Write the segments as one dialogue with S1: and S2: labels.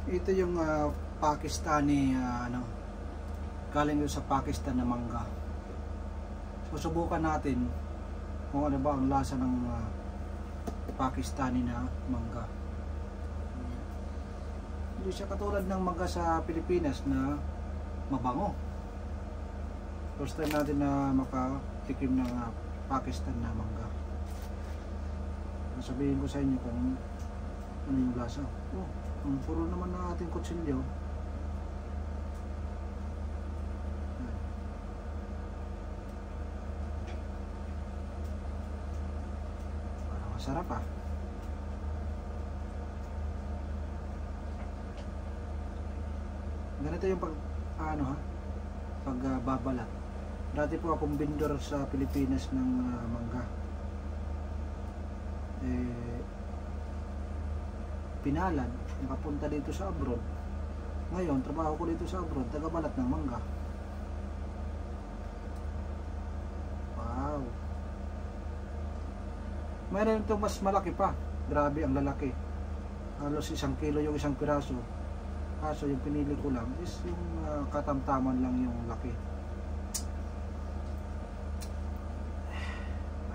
S1: Ito yung Pakistani galing yun sa Pakistan na mangga. Susubukan natin kung ano ba ang lasa ng Pakistani na mangga. Hindi siya katulad ng mangga sa Pilipinas na mabango. First time natin na makatikim ng Pakistan na mangga. Sabihin ko sa inyo kung ano yung lasa. Oh, ang puro naman ng ating kutsilyo. Parang masarap ah. Ganito yung pagbabalat. Dati po akong vendor sa Pilipinas ng mangga. Pinalad, nakapunta dito sa abroad. Ngayon, trabaho ko dito sa abroad, tagabalat ng mangga. Wow! Mayroon itong mas malaki pa. Grabe ang lalaki. Halos 1 kilo yung isang piraso. Kaso yung pinili ko lang is yung katamtaman lang yung laki.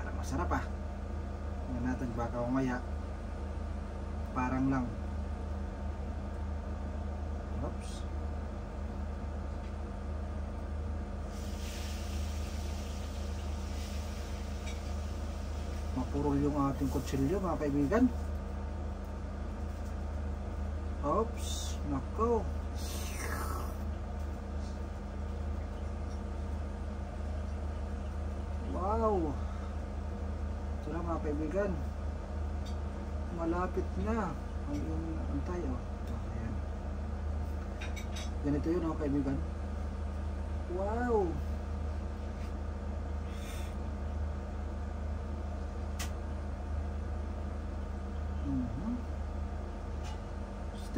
S1: Parang masarap ah. Tingnan natin baka umaya. Parang lang. Oops. Mapurol yung ating kutsilyo mga kaibigan. Oops. Nako. Wow. Ito na mga kaibigan. Malapit na ang iyong antay. Ayan. Ganito yun mga kaibigan. Wow.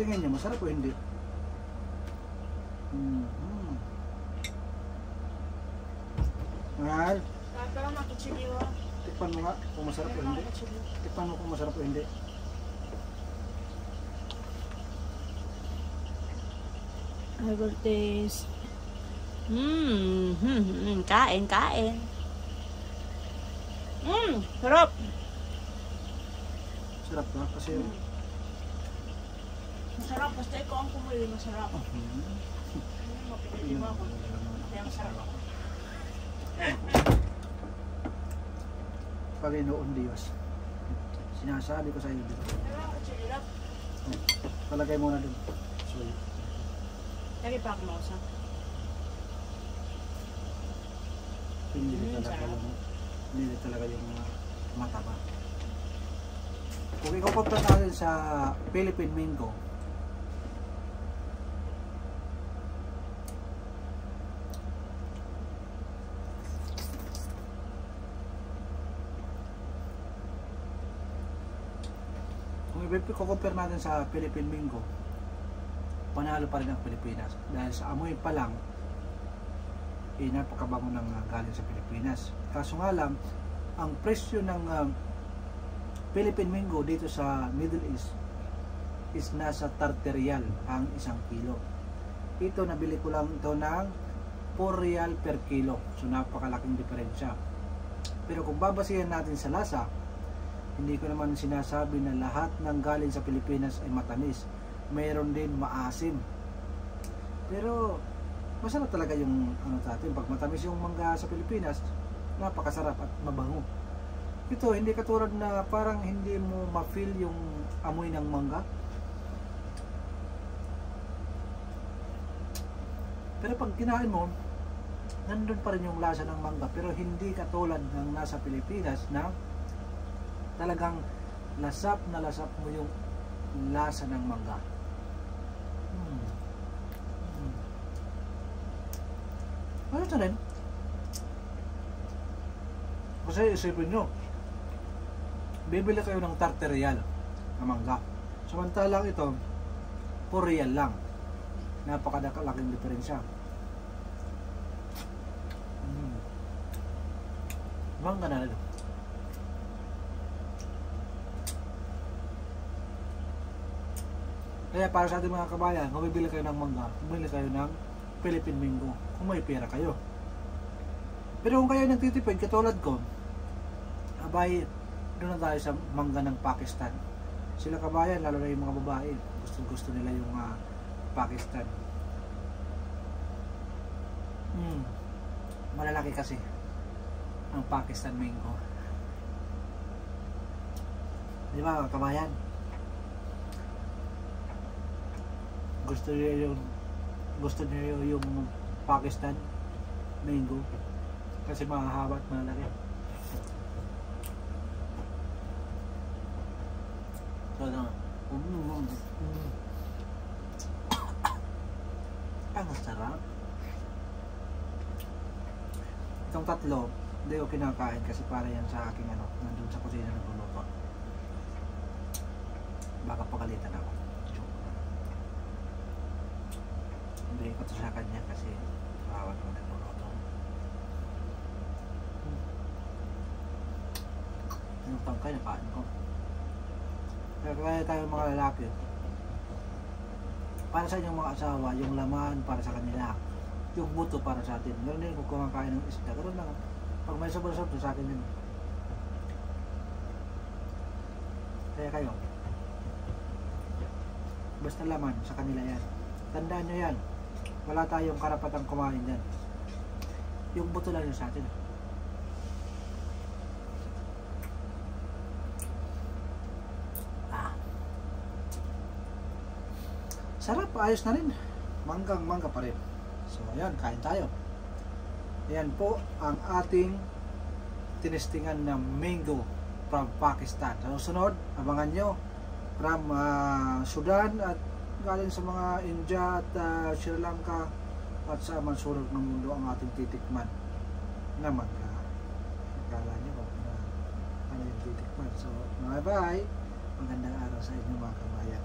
S1: Tingnan nyo, masarap o hindi? Mahal? Tikpan mo nga kung masarap o hindi. Tikpan mo kung masarap o hindi.
S2: I will taste. Kain, kain. Sarap.
S1: Sarap ba? Kasi
S2: masarap, basta ikaw ang kumuloy, masarap. Mapinili mo ako. Kaya masarap ako.
S1: Panginoon Diyos, sinasabi ko sa iyo dito. Palagay mo na dun. Sorry.
S2: Lagi pa ako mausa.
S1: Pinili talaga yung mataba. Kung ikukumpara natin sa Philippine Mango, kung i-compare natin sa Philippine Mango, panalo pa rin ang Pilipinas dahil sa amoy pa lang napakabango ng galing sa Pilipinas. Kaso nga lang, ang presyo ng Philippine Mango dito sa Middle East is nasa 30 riyal ang 1 kilo. Ito nabili ko lang ito ng 4 riyal per kilo, so napakalaking diferensya. Pero kung babasihan natin sa lasa, hindi ko naman sinasabi na lahat ng galing sa Pilipinas ay matamis. Mayroon din maasim. Pero masarap talaga yung natin. Pag matamis yung mangga sa Pilipinas, napakasarap at mabango. Ito, hindi katulad na parang hindi mo ma-feel yung amoy ng mangga. Pero pag kinain mo, nandun pa rin yung lasa ng mangga. Pero hindi katulad ng nasa Pilipinas na talagang lasap na lasap mo yung lasa ng mangga. Ano ito rin? Kasi isipin nyo, bibili kayo ng 30 riyal na mangga. Samantalang ito, 4 riyal lang. Napakalaking diferensya. Mangga na rin. Kaya para sa ating mga kabayan, kung bibili kayo ng mangga, bumili kayo ng Philippine Mango kung may pera kayo. Pero kung kayo nagtitipid, katulad ko, abay, doon na tayo sa mangga ng Pakistan. Sila kabayan, lalo na yung mga babae, gusto nila yung Pakistan. Malalaki kasi ang Pakistan Mango. Di ba kabayan? Gusto niyo yung Pakistan Mango kasi mahahaba at malalaki. So ang sarap. Itong tatlo hindi ko kinakain kasi para yan sa aking nandun sa kusina ng luluto. Baka pagalitan ako. Hindi ko to sa kanya kasi kawawa naman nagluluto. Yung tangkay nakain ko. Kaya tayo mga lalaki, para sa inyong mga asawa, yung laman para sa kanila, yung buto para sa atin. Ganoon din kung kumakain ng isda, ganoon lang. Pag may sobra-sobra sa akin yun. Kaya kayo, basta laman sa kanila yan. Tandaan nyo yan, wala tayong karapatang kumain dyan. Yung buto lang yun sa atin. Sarap, ayos na rin. Manggang-mangga pa rin. So, ayan, kain tayo. Ayan po ang ating tinestingan ng mango from Pakistan. Sa susunod, abangan nyo from Sudan at galing sa mga India at Sri Lanka at sa mansulog ng mundo ang ating titikman na mangga. Akala nyo kung ano yung titikman. So, bye-bye. Magandang araw sa inyo mga kabayan.